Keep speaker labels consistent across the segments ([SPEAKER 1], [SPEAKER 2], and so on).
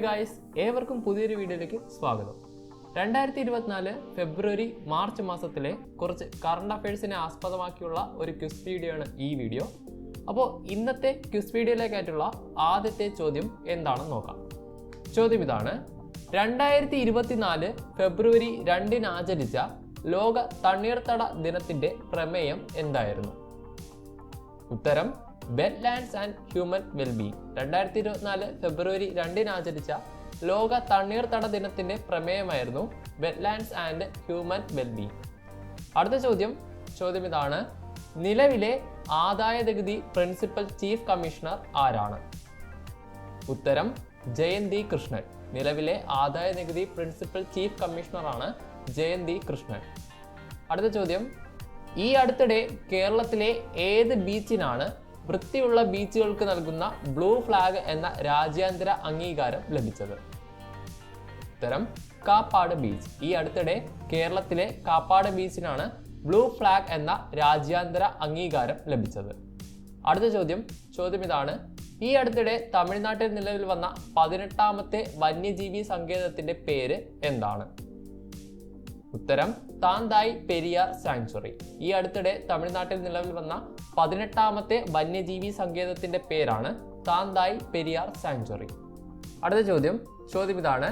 [SPEAKER 1] Guys, ഏവർക്കും പുതിയൊരു വീഡിയോയിലേക്ക് സ്വാഗതം. 2024 ഫെബ്രുവരി മാർച്ച് മാസത്തിലെ കുറച്ച് കറണ്ട് അഫയേഴ്സിനെ ആസ്പദമാക്കിയുള്ള ഒരു ക്വിസ് വീഡിയോ ആണ് ഈ വീഡിയോ. അപ്പോൾ ഇന്നത്തെ ക്വിസ് വീഡിയോയിലേക്കായിട്ടുള്ള ആദ്യത്തെ ചോദ്യം എന്താണെന്ന് നോക്കാം. ചോദ്യം ഇതാണ്: 2024 ഫെബ്രുവരി 2 ആചരിച്ച ലോക തണ്ണീർത്തട ദിനത്തിന്റെ പ്രമേയം എന്തായിരുന്നു? ഉത്തരം: വെറ്റ്ലാൻഡ്സ് ആൻഡ് ഹ്യൂമൻ വെൽബീയിങ്. 2024 ഫെബ്രുവരി 2 ആചരിച്ച ലോക തണ്ണീർത്തട ദിനത്തിന്റെ പ്രമേയമായിരുന്നു വെറ്റ്ലാൻഡ്സ് ആൻഡ് ഹ്യൂമൻ വെൽബീയിങ്. അടുത്ത ചോദ്യം ഇതാണ്: നിലവിലെ ആദായ നികുതി പ്രിൻസിപ്പൽ ചീഫ് കമ്മീഷണർ ആരാണ്? ഉത്തരം: ജയന്തി കൃഷ്ണൻ. നിലവിലെ ആദായ നികുതി പ്രിൻസിപ്പൽ ചീഫ് കമ്മീഷണറാണ് ജയന്തി കൃഷ്ണൻ. അടുത്ത ചോദ്യം: ഈ അടുത്തിടെ കേരളത്തിലെ ഏത് ബീച്ചിനാണ് വൃത്തിയുള്ള ബീച്ചുകൾക്ക് നൽകുന്ന ബ്ലൂ ഫ്ലാഗ് എന്ന രാജ്യാന്തര അംഗീകാരം ലഭിച്ചത്? ഉത്തരം: കാപ്പാട് ബീച്ച്. ഈ അടുത്തിടെ കേരളത്തിലെ കാപ്പാട് ബീച്ചിനാണ് ബ്ലൂ ഫ്ലാഗ് എന്ന രാജ്യാന്തര അംഗീകാരം ലഭിച്ചത്. അടുത്ത ചോദ്യം ഇതാണ്: ഈ അടുത്തിടെ തമിഴ്നാട്ടിൽ നിലവിൽ വന്ന 18ാമത്തെ വന്യജീവി സങ്കേതത്തിന്റെ പേര് എന്താണ്? ഉത്തരം: താന്തായ് പെരിയാർ സാങ്ച്വറി. ഈ അടുത്തിടെ തമിഴ്നാട്ടിൽ നിലവിൽ വന്ന 18ാമത്തെ വന്യജീവി സങ്കേതത്തിന്റെ പേരാണ് താന്തായ് പെരിയാർ സാങ്ച്വറി. അടുത്ത ചോദ്യം ഇതാണ്: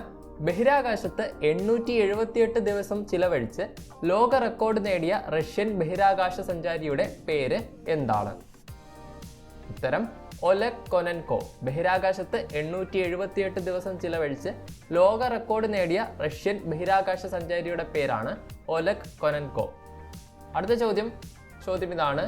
[SPEAKER 1] ബഹിരാകാശത്ത് 878 ദിവസം ചിലവഴിച്ച് ലോക റെക്കോർഡ് നേടിയ റഷ്യൻ ബഹിരാകാശ സഞ്ചാരിയുടെ പേര് എന്താണ്? ഉത്തരം: ഒലെഗ് കൊനെൻകോ. ബഹിരാകാശത്ത് 878 ദിവസം ചിലവഴിച്ച് ലോക റെക്കോർഡ് നേടിയ റഷ്യൻ ബഹിരാകാശ സഞ്ചാരിയുടെ പേരാണ് ഒലെഗ് കൊനെൻകോ. അടുത്ത ചോദ്യം ഇതാണ്: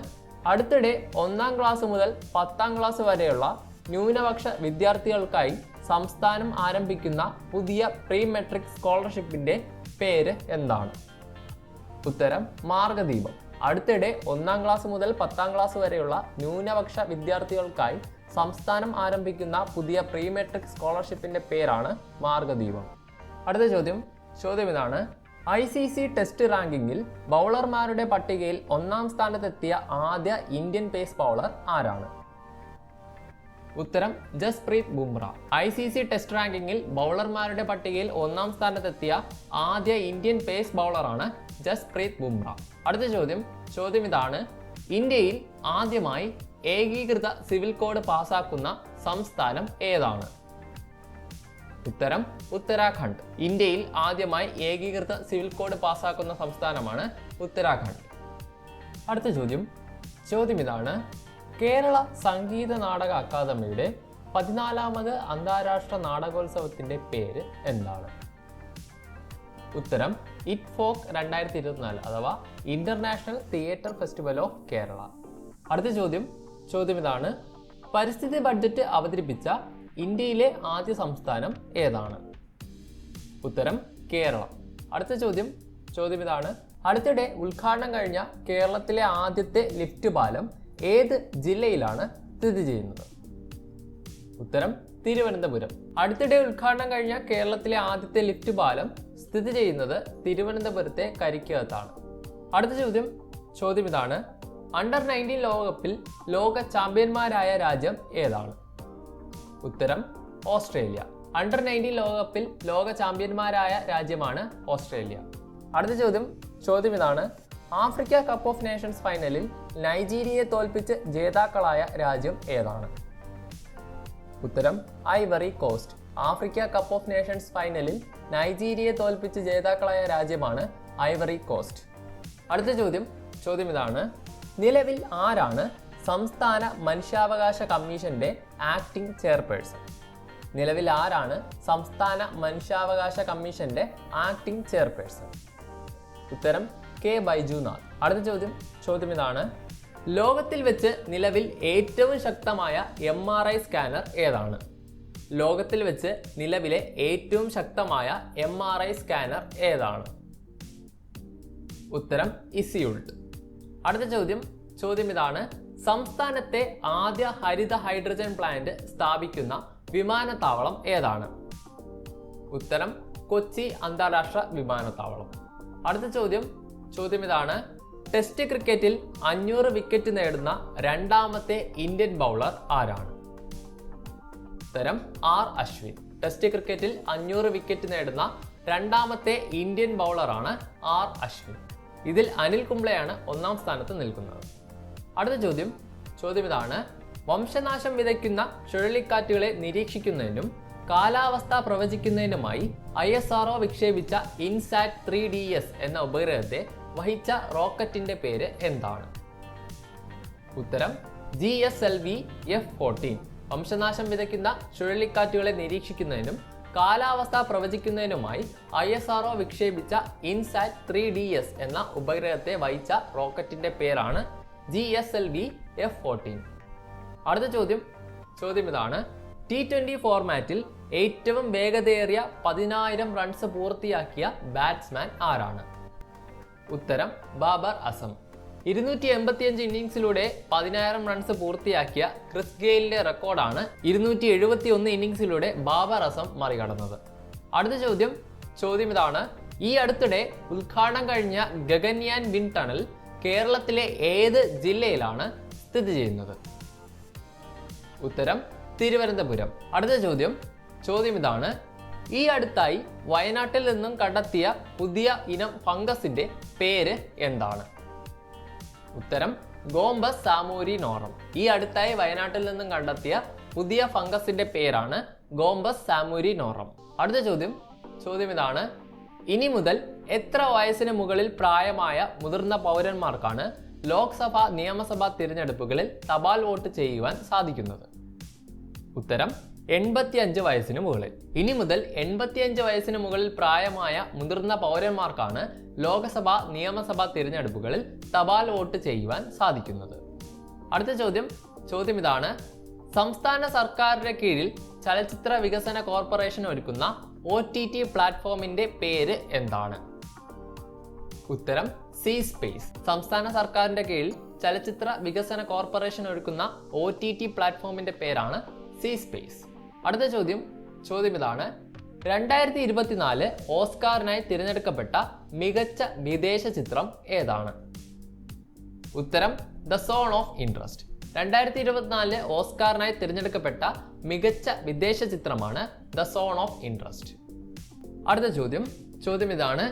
[SPEAKER 1] അടുത്തിടെ 1ാം ക്ലാസ് മുതൽ 10ാം ക്ലാസ് വരെയുള്ള ന്യൂനപക്ഷ വിദ്യാർത്ഥികൾക്കായി സംസ്ഥാനം ആരംഭിക്കുന്ന പുതിയ പ്രീ മെട്രിക് സ്കോളർഷിപ്പിന്റെ പേര് എന്താണ്? ഉത്തരം: മാർഗദീപം. അടുത്തിടെ 1ാം ക്ലാസ് മുതൽ 10ാം ക്ലാസ് വരെയുള്ള ന്യൂനപക്ഷ വിദ്യാർത്ഥികൾക്കായി സംസ്ഥാനം ആരംഭിക്കുന്ന പുതിയ പ്രീ മെട്രിക് സ്കോളർഷിപ്പിന്റെ പേരാണ് മാർഗദീപം. അടുത്ത ചോദ്യം ഇതാണ്: ICC ടെസ്റ്റ് റാങ്കിങ്ങിൽ ബൗളർമാരുടെ പട്ടികയിൽ 1ാം സ്ഥാനത്തെത്തിയ ആദ്യ ഇന്ത്യൻ പേസ് ബൗളർ ആരാണ്? ഉത്തരം: ജസ്പ്രീത് ബുംറ. ICC ടെസ്റ്റ് റാങ്കിങ്ങിൽ ബൗളർമാരുടെ പട്ടികയിൽ 1ാം സ്ഥാനത്തെത്തിയ ആദ്യ ഇന്ത്യൻ പേസ് ബൗളറാണ് ജസ്പ്രീത് ബുംറ. അടുത്ത ചോദ്യം ഇതാണ്: ഇന്ത്യയിൽ ആദ്യമായി ഏകീകൃത സിവിൽ കോഡ് പാസാക്കുന്ന സംസ്ഥാനം ഏതാണ്? ഉത്തരം: ഉത്തരാഖണ്ഡ്. ഇന്ത്യയിൽ ആദ്യമായി ഏകീകൃത സിവിൽ കോഡ് പാസാക്കുന്ന സംസ്ഥാനമാണ് ഉത്തരാഖണ്ഡ്. അടുത്ത ചോദ്യം ഇതാണ്: കേരള സംഗീത നാടക അക്കാദമിയുടെ 14ാമത് അന്താരാഷ്ട്ര നാടകോത്സവത്തിന്റെ പേര് എന്താണ്? ഉത്തരം: ഇറ്റ്ഫോക്ക് 2024 അഥവാ international theatre festival of Kerala. അടുത്ത ചോദ്യം ഇതാണ്: പരിസ്ഥിതി ബഡ്ജറ്റ് അവതരിപ്പിച്ച ഇന്ത്യയിലെ ആദ്യ സംസ്ഥാനം ഏതാണ്? ഉത്തരം: കേരളം. അടുത്ത ചോദ്യം ഇതാണ്: അടുത്തിടെ ഉദ്ഘാടനം കഴിഞ്ഞ കേരളത്തിലെ ആദ്യത്തെ ലിഫ്റ്റ് പാലം ഏത് ജില്ലയിലാണ് സ്ഥിതി ചെയ്യുന്നത്? ഉത്തരം: തിരുവനന്തപുരം. അടുത്തിടെ ഉദ്ഘാടനം കഴിഞ്ഞ കേരളത്തിലെ ആദ്യത്തെ ലിഫ്റ്റ് പാലം സ്ഥിതി ചെയ്യുന്നത് തിരുവനന്തപുരത്തെ കരിക്കകത്താണ്. അടുത്ത ചോദ്യം ഇതാണ്: അണ്ടർ 19 ലോകകപ്പിൽ ലോക ചാമ്പ്യന്മാരായ രാജ്യം ഏതാണ്? ഉത്തരം: ഓസ്ട്രേലിയ. അണ്ടർ 19 ലോകകപ്പിൽ ലോക ചാമ്പ്യന്മാരായ രാജ്യമാണ് ഓസ്ട്രേലിയ. അടുത്ത ചോദ്യം ഇതാണ്: ആഫ്രിക്ക കപ്പ് ഓഫ് നേഷൻസ് ഫൈനലിൽ നൈജീരിയയെ തോൽപ്പിച്ച് ജേതാക്കളായ രാജ്യം ഏതാണ്? ഉത്തരം: Ivory Coast. Africa cup of Nations ഫൈനലിൽ നൈജീരിയയെ തോൽപ്പിച്ച് ജേതാക്കളായ രാജ്യമാണ് ഐവറി കോസ്റ്റ്. അടുത്ത ചോദ്യം ഇതാണ്: നിലവിൽ ആരാണ് സംസ്ഥാന മനുഷ്യാവകാശ കമ്മീഷന്റെ ആക്ടിംഗ് ചെയർപേഴ്സൺ? നിലവിൽ ആരാണ് സംസ്ഥാന മനുഷ്യാവകാശ കമ്മീഷന്റെ ആക്ടിംഗ് ചെയർപേഴ്സൺ? ഉത്തരം: കെ ബൈജുനാഥ്. അടുത്ത ചോദ്യം ഇതാണ്: ലോകത്തിൽ വെച്ച് നിലവിൽ ഏറ്റവും ശക്തമായ MRI സ്കാനർ ഏതാണ്? ലോകത്തിൽ വെച്ച് നിലവിലെ ഏറ്റവും ശക്തമായ MRI സ്കാനർ ഏതാണ്? ഉത്തരം: ഇസിയുൾട്ട്. അടുത്ത ചോദ്യം ഇതാണ്: സംസ്ഥാനത്തെ ആദ്യ ഹരിത ഹൈഡ്രജൻ പ്ലാന്റ് സ്ഥാപിക്കുന്ന വിമാനത്താവളം ഏതാണ്? ഉത്തരം: കൊച്ചി അന്താരാഷ്ട്ര വിമാനത്താവളം. അടുത്ത ചോദ്യം ഇതാണ്: ടെസ്റ്റ് ക്രിക്കറ്റിൽ 500 വിക്കറ്റ് നേടുന്ന 2ാമത്തെ ഇന്ത്യൻ ബൗളർ ആരാണ്? ഉത്തരം: ആർ അശ്വിൻ. ടെസ്റ്റ് ക്രിക്കറ്റിൽ 500 വിക്കറ്റ് നേടുന്ന രണ്ടാമത്തെ ഇന്ത്യൻ ബൗളറാണ് ആർ അശ്വിൻ. ഇതിൽ അനിൽ കുംബ്ലെയാണ് 1ാം സ്ഥാനത്ത് നിൽക്കുന്നത്. അടുത്ത ചോദ്യം ഇതാണ്: വംശനാശം വിതയ്ക്കുന്ന ചുഴലിക്കാറ്റുകളെ നിരീക്ഷിക്കുന്നതിനും കാലാവസ്ഥ പ്രവചിക്കുന്നതിനുമായി ISRO വിക്ഷേപിച്ച ഇൻസാറ്റ് 3DS എന്ന ഉപഗ്രഹത്തെ വഹിച്ച റോക്കറ്റിന്റെ പേര് എന്താണ്? ഉത്തരം GSLV F-14. വംശനാശം വിതയ്ക്കുന്ന ചുഴലിക്കാറ്റുകളെ നിരീക്ഷിക്കുന്നതിനും കാലാവസ്ഥ പ്രവചിക്കുന്നതിനുമായി ISRO വിക്ഷേപിച്ച ഇൻസാറ്റ് 3DS എന്ന ഉപഗ്രഹത്തെ വഹിച്ച റോക്കറ്റിന്റെ പേരാണ് GSLV F-14. അടുത്ത ചോദ്യം ഇതാണ്: T20 ഫോർമാറ്റിൽ ഏറ്റവും വേഗതയേറിയ 10,000 റൺസ് പൂർത്തിയാക്കിയ ബാറ്റ്സ്മാൻ ആരാണ്? ഉത്തരം ബാബർ അസം. 285 ഇന്നിംഗ്സിലൂടെ 10,000 റൺസ് പൂർത്തിയാക്കിയ ക്രിസ് ഗെയിലിന്റെ റെക്കോർഡാണ് 271 ഇന്നിംഗ്സിലൂടെ ബാബർ അസം മറികടന്നത്. അടുത്ത ചോദ്യം ഇതാണ്: ഈ അടുത്തിടെ ഉദ്ഘാടനം കഴിഞ്ഞ ഗഗൻയാൻ വിൻഡ് ടണൽ കേരളത്തിലെ ഏത് ജില്ലയിലാണ് സ്ഥിതി ചെയ്യുന്നത്? ഉത്തരം തിരുവനന്തപുരം. അടുത്ത ചോദ്യം ഇതാണ്: ഈ അടുത്തായി വയനാട്ടിൽ നിന്നും കണ്ടെത്തിയ പുതിയ ഇനം ഫംഗസിന്റെ പേര് എന്താണ്? ഉത്തരം ഗോംബസ് സാമൂരിനോറം. ഈ അടുത്തായി വയനാട്ടിൽ നിന്നും കണ്ടെത്തിയ പുതിയ ഫംഗസിന്റെ പേരാണ് ഗോംബസ് സാമൂരിനോറം. അടുത്ത ചോദ്യം ഇതാണ്: ഇനി മുതൽ എത്ര വയസ്സിന് മുകളിൽ പ്രായമായ മുതിർന്ന പൗരന്മാർക്കാണ് ലോക്സഭ നിയമസഭാ തിരഞ്ഞെടുപ്പുകളിൽ തപാൽ വോട്ട് ചെയ്യുവാൻ സാധിക്കുന്നത്? ഉത്തരം 85 വയസ്സിന് മുകളിൽ. ഇനി മുതൽ 85 വയസ്സിന് മുകളിൽ പ്രായമായ മുതിർന്ന പൗരന്മാർക്കാണ് ലോക്സഭ നിയമസഭാ തിരഞ്ഞെടുപ്പുകളിൽ തപാൽ വോട്ട് ചെയ്യുവാൻ സാധിക്കുന്നത്. അടുത്ത ചോദ്യം ഇതാണ്: സംസ്ഥാന സർക്കാരിന്റെ കീഴിൽ ചലച്ചിത്ര വികസന കോർപ്പറേഷൻ ഒരുക്കുന്ന OTT പ്ലാറ്റ്ഫോമിന്റെ പേര് എന്താണ്? ഉത്തരം സി സ്പേസ്. സംസ്ഥാന സർക്കാരിന്റെ കീഴിൽ ചലച്ചിത്ര വികസന കോർപ്പറേഷൻ ഒരുക്കുന്ന OTT പ്ലാറ്റ്ഫോമിന്റെ പേരാണ് സി സ്പേസ്. അടുത്ത ചോദ്യം ഇതാണ്: 2024 ഓസ്കാറിനായി തിരഞ്ഞെടുക്കപ്പെട്ട മികച്ച വിദേശ ചിത്രം ഏതാണ്? ഉത്തരം ദ സോൺ ഓഫ് ഇൻട്രസ്റ്റ്. 2024 ഓസ്കാറിനായി തിരഞ്ഞെടുക്കപ്പെട്ട മികച്ച വിദേശ ചിത്രമാണ് ദ സോൺ ഓഫ് ഇൻട്രസ്റ്റ്. അടുത്ത ചോദ്യം ഇതാണ്: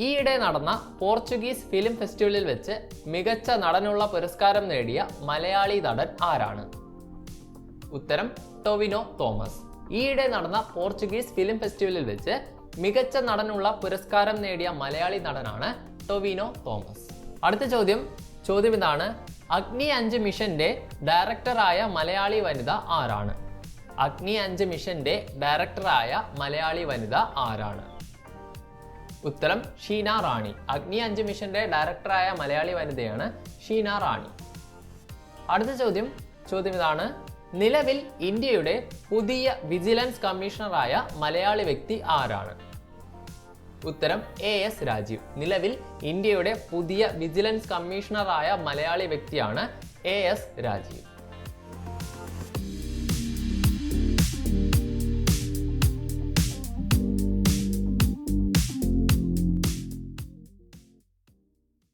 [SPEAKER 1] ഈയിടെ നടന്ന പോർച്ചുഗീസ് ഫിലിം ഫെസ്റ്റിവലിൽ വെച്ച് മികച്ച നടനുള്ള പുരസ്കാരം നേടിയ മലയാളി നടൻ ആരാണ്? ഉത്തരം ടൊവിനോ തോമസ്. ഈയിടെ നടന്ന പോർച്ചുഗീസ് ഫിലിം ഫെസ്റ്റിവലിൽ വെച്ച് മികച്ച നടനുള്ള പുരസ്കാരം നേടിയ മലയാളി നടനാണ് ടൊവിനോ തോമസ്. അടുത്ത ചോദ്യം ഇതാണ്: അഗ്നി 5 മിഷന്റെ ഡയറക്ടറായ മലയാളി വനിത ആരാണ്? അഗ്നി 5 മിഷന്റെ ഡയറക്ടറായ മലയാളി വനിത ആരാണ്? ഉത്തരം ഷീന റാണി. അഗ്നി 5 മിഷന്റെ ഡയറക്ടറായ മലയാളി വനിതയാണ് ഷീന റാണി. അടുത്ത ചോദ്യം ഇതാണ്: നിലവിൽ ഇന്ത്യയുടെ പുതിയ വിജിലൻസ് കമ്മീഷണറായ മലയാളി വ്യക്തി ആരാണ്? ഉത്തരം AS രാജീവ്. നിലവിൽ ഇന്ത്യയുടെ പുതിയ വിജിലൻസ് കമ്മീഷണറായ മലയാളി വ്യക്തിയാണ് AS രാജീവ്.